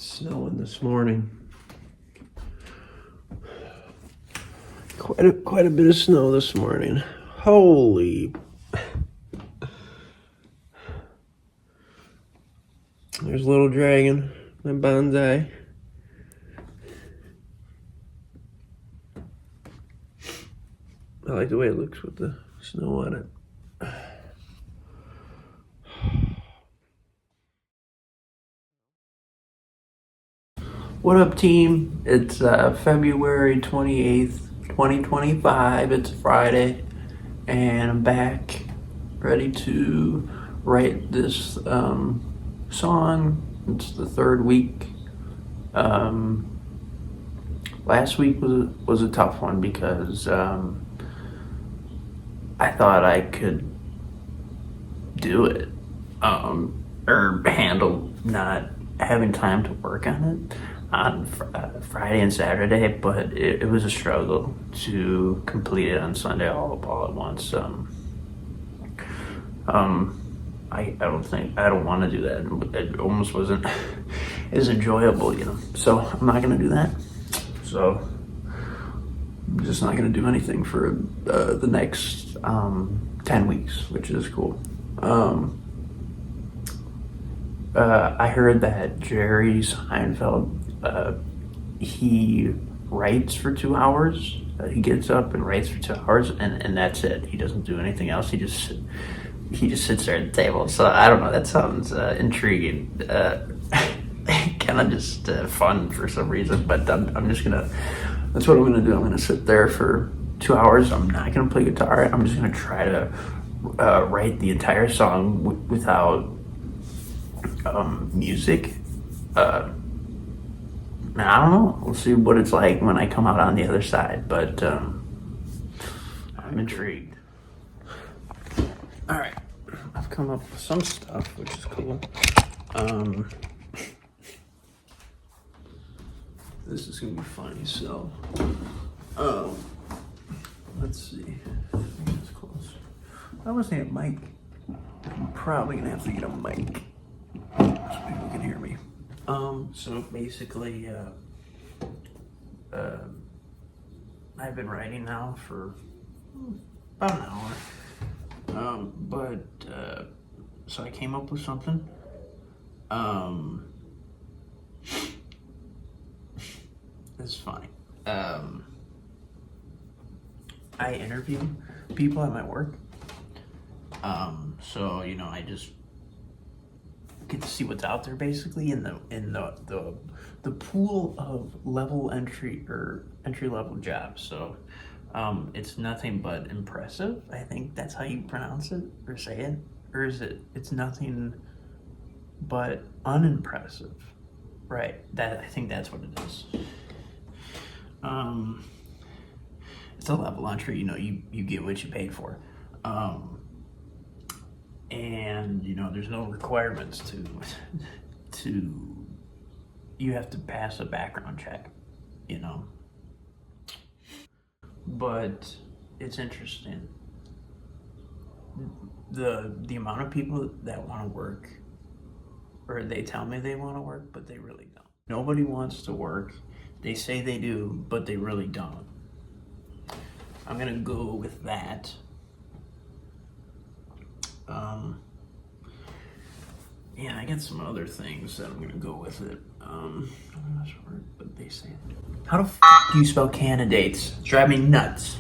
Snowing this morning. Quite a bit of snow this morning. Holy. There's Little Dragon, my bonsai. I like the way it looks with the snow on it. What up, team? It's February 28th, 2025. It's Friday, and I'm back ready to write this song. It's the third week. Last week was a tough one because I thought I could do it or handle not having time to work on it on Friday and Saturday, but it was a struggle to complete it on Sunday all at once. I don't want to do that. It almost wasn't as enjoyable, So I'm not gonna do that. So I'm just not gonna do anything for the next 10 weeks, which is cool. I heard that Jerry Seinfeld, he writes for 2 hours. He gets up and writes for 2 hours, and that's it. He doesn't do anything else. He just sits there at the table. So I don't know. That sounds intriguing. Kind of just fun for some reason. But I'm just gonna. That's what I'm gonna do. I'm gonna sit there for 2 hours. I'm not gonna play guitar. I'm just gonna try to write the entire song without music. I don't know. We'll see what it's like when I come out on the other side, but I'm intrigued. All right, I've come up with some stuff, which is cool. This is gonna be funny. So, let's see. It's close. I was saying mic. I'm probably gonna have to get a mic so people can hear me. So basically, I've been writing now for about an hour. So I came up with something. It's funny. I interview people at my work. So I just get to see what's out there basically in the pool of entry level jobs. So it's nothing but impressive. I think that's how you pronounce it or say it. Or is it's nothing but unimpressive. Right. I think that's what it is. It's a level entry, you get what you paid for. And there's no requirements to you have to pass a background check, but it's interesting the amount of people that want to work, or they tell me they want to work but they really don't. Nobody wants to work. They say they do but they really don't. I'm gonna go with that. Yeah, I got some other things that I'm gonna go with it. I'm not sure, but they say it. How the do you spell candidates? It's driving me nuts.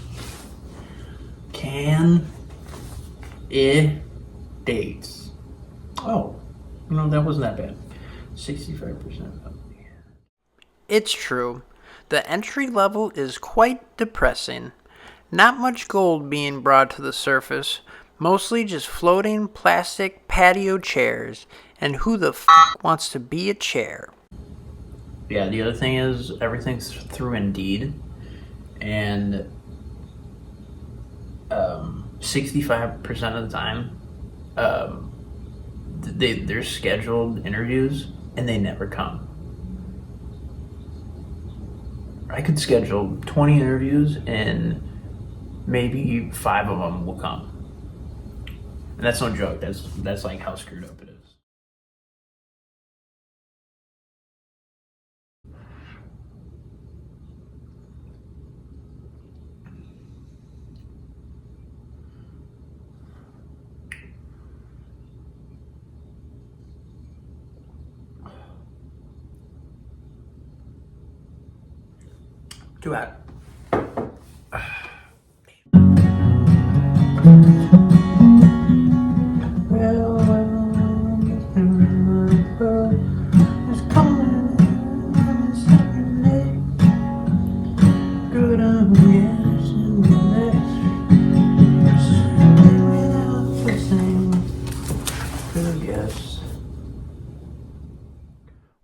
Dates. Oh, that wasn't that bad. 65%. It's true. The entry level is quite depressing. Not much gold being brought to the surface. Mostly just floating plastic patio chairs. And who the wants to be a chair? Yeah, the other thing is everything's through Indeed. And 65% of the time, they're scheduled interviews and they never come. I could schedule 20 interviews and maybe 5 of them will come. And that's no joke. That's like how screwed up it is. Too bad.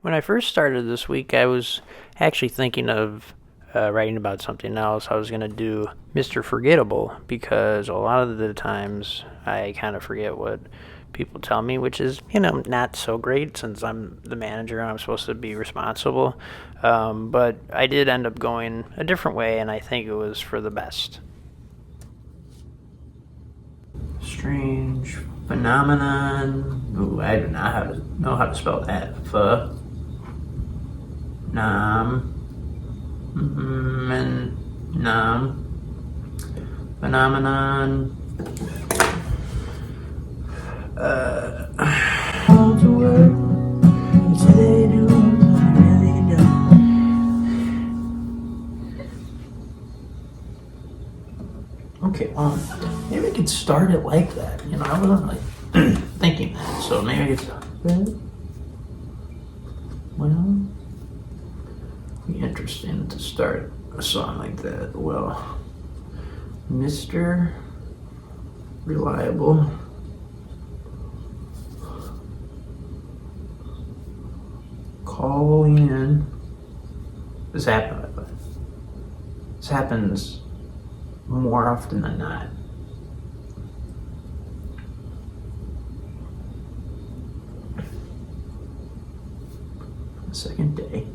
When I first started this week, I was actually thinking of writing about something else. I was going to do Mr. Forgettable because a lot of the times I kind of forget what people tell me, which is, not so great since I'm the manager and I'm supposed to be responsible. But I did end up going a different way, and I think it was for the best. Strange phenomenon. Ooh, I do not know how to spell that. Phenomenon. To work. Say they do, really don't. Okay, well, maybe I could start it like that. I wasn't like thinking that, so maybe it's well, be interesting to start a song like that. Well, Mr. Reliable calling in. This happens more often than not. The second day.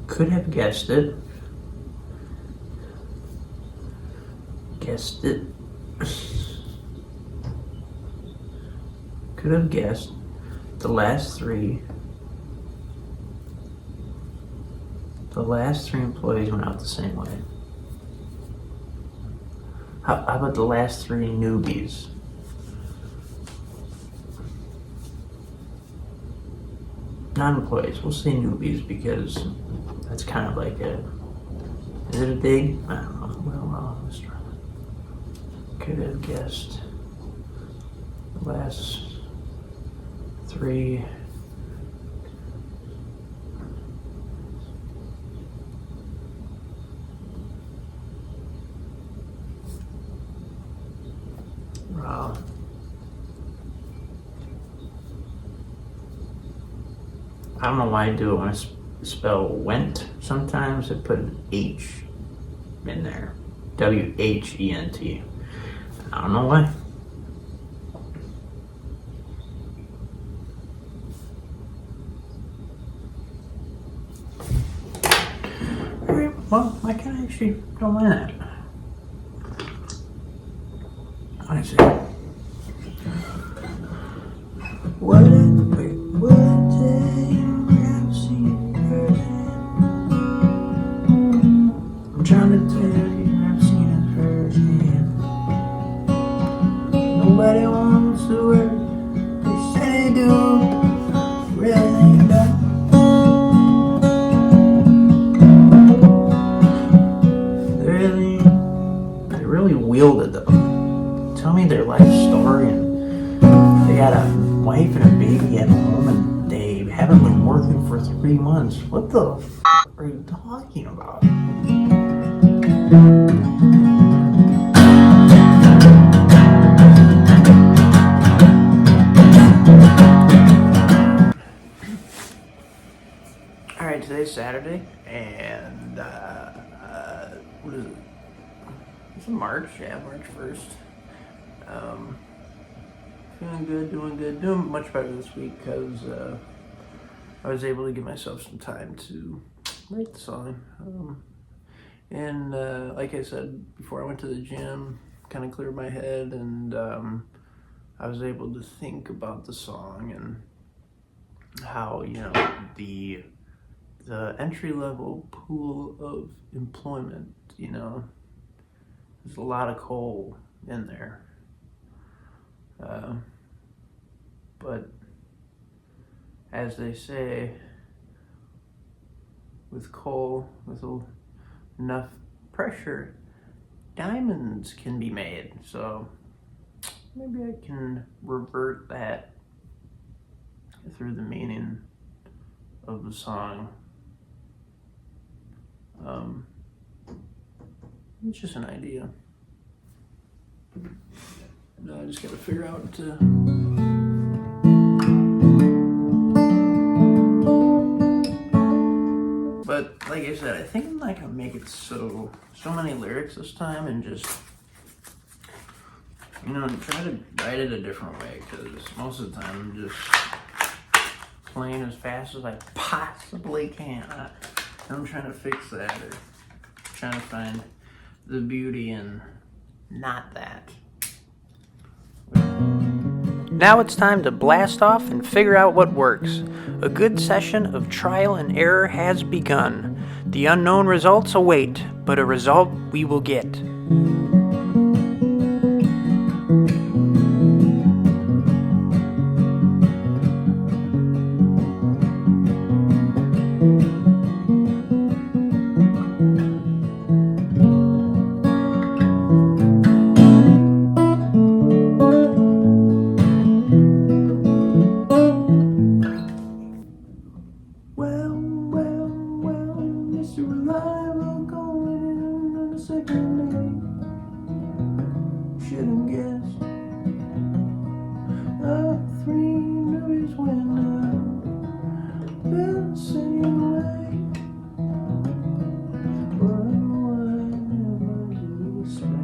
Could have guessed it. Could have guessed the last three employees went out the same way. How about the last three newbies? Non-employees, we'll say newbies because that's kind of like is it a dig? I don't know. Well, could have guessed the last three I don't know why I do it when I spell went. Sometimes I put an H in there. WHENT. I don't know why. Alright, well, I can actually don't mind that. I see. What a day I've seen firsthand. I'm trying to tell you I've seen it firsthand. Nobody wants to work. They say they do. Really don't. They really wielded them. Tell me their life story, and they got a wife and a baby at home, and they haven't been working for 3 months. What the are you talking about? Alright, today's Saturday, and what is it? It's March, March 1st. Feeling good, doing much better this week because I was able to give myself some time to write the song. And like I said before, I went to the gym, kind of cleared my head, and I was able to think about the song and how the entry-level pool of employment. There's a lot of coal in there. But as they say, with coal, with enough pressure, diamonds can be made. So maybe I can revert that through the meaning of the song. It's just an idea. No, I just gotta figure out to. But like I said, I think I'm not gonna make it so many lyrics this time, and just try to write it a different way, because most of the time I'm just playing as fast as I possibly can. I'm trying to fix that, or trying to find the beauty in not that. Now it's time to blast off and figure out what works. A good session of trial and error has begun. The unknown results await, but a result we will get. Well, Mr. Reliable going in on the second day. Should have guessed. 3 newbies went out the same way. What am I to expect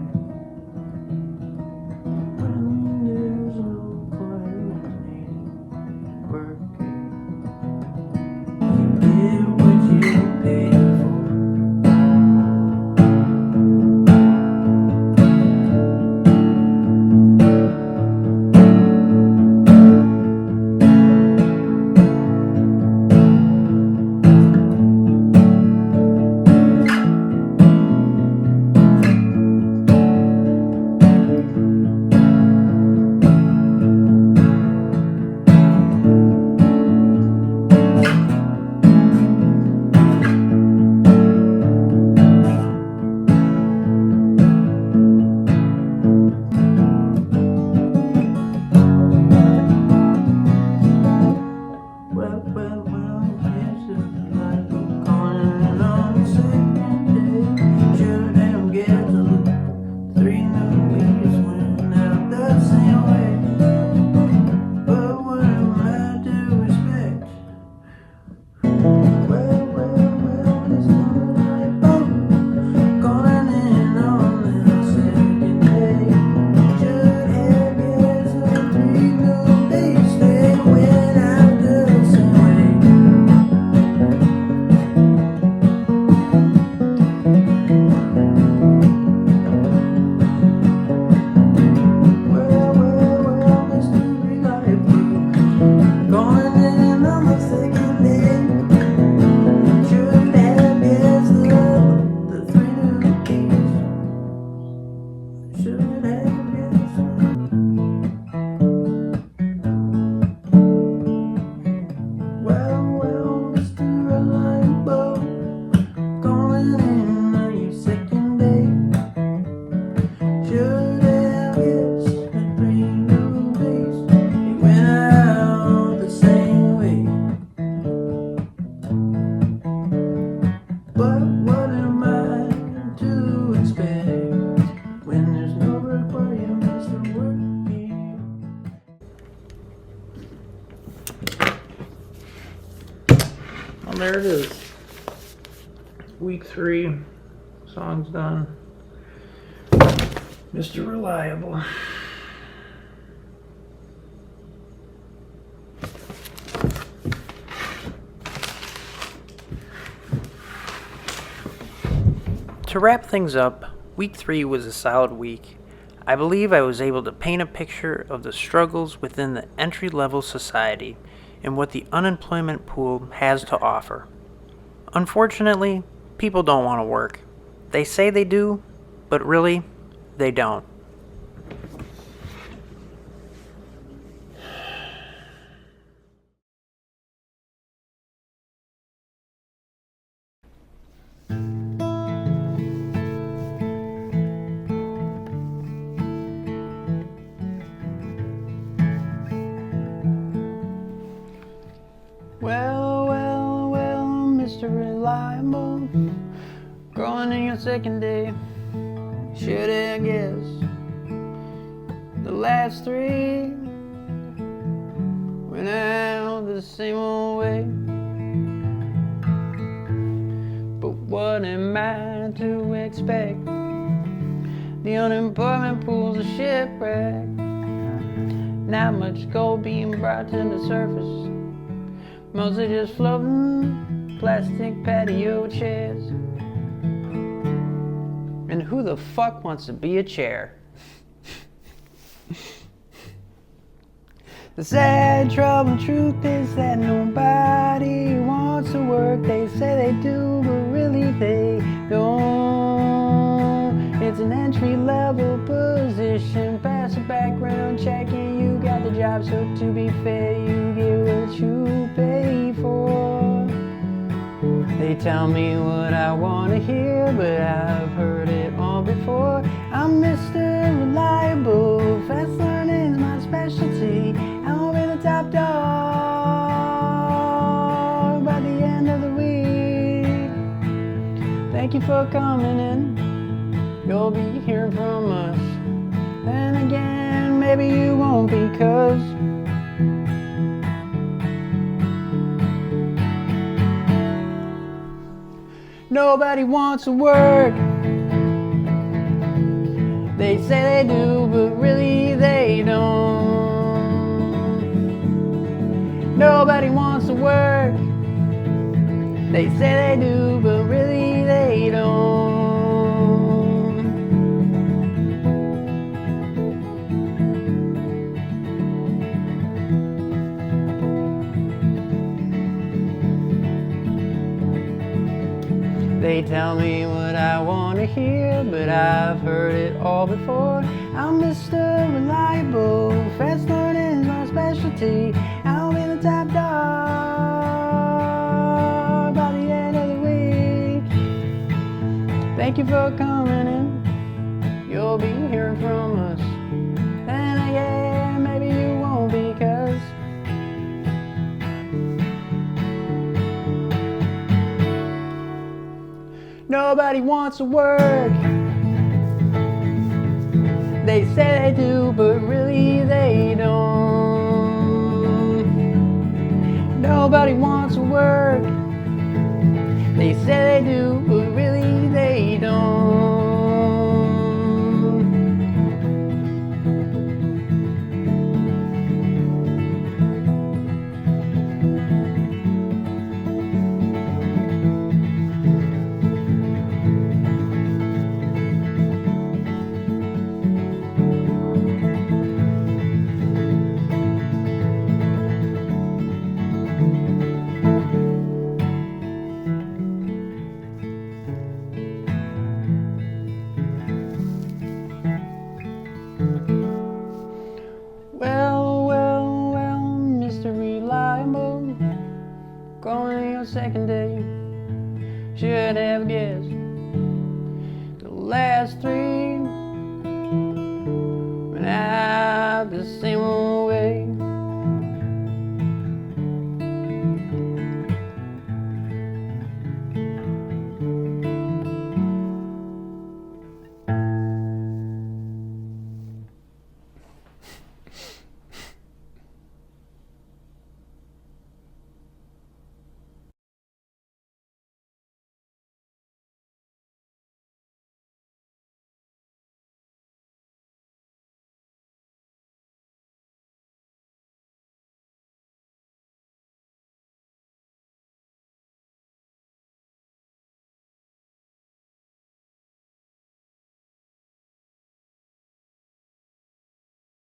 when there's no coordinating working? Get what you paid for. Well, there it is. Week 3, song's done. Mr. Reliable. To wrap things up, week 3 was a solid week. I believe I was able to paint a picture of the struggles within the entry-level society and what the unemployment pool has to offer. Unfortunately, people don't want to work. They say they do, but really, they don't. Going in your second day. Should have guessed the last three went out the same old way. But what am I to expect? The unemployment pool's a shipwreck. Not much gold being brought to the surface. Mostly just floating plastic patio chairs. And who the fuck wants to be a chair? The sad trouble truth is that nobody wants to work. They say they do, but really they don't. It's an entry-level position, pass a background check and you got the job. So to be fair, you get what you pay for. They tell me what I want to hear, but I've heard it all before. I'm Mr. Reliable, fast learning's my specialty. I'll be the top dog by the end of the week. Thank you for coming in. You'll be hearing from us. Then again, maybe you won't, because nobody wants to work. They say they do, but really they don't. Nobody wants to work. They say they do, but really they don't. They tell me what I want to hear, but I've heard it all before. I'm Mr. Reliable, fast learning's my specialty. I'll be the top dog by the end of the week. Thank you for coming in. You'll be hearing from us. And again, maybe you won't, because nobody wants to work. They say they do, but really they don't. Nobody wants to work. They say they do, but really they don't. Well, Mr. Reliable, going your second day. Should have guessed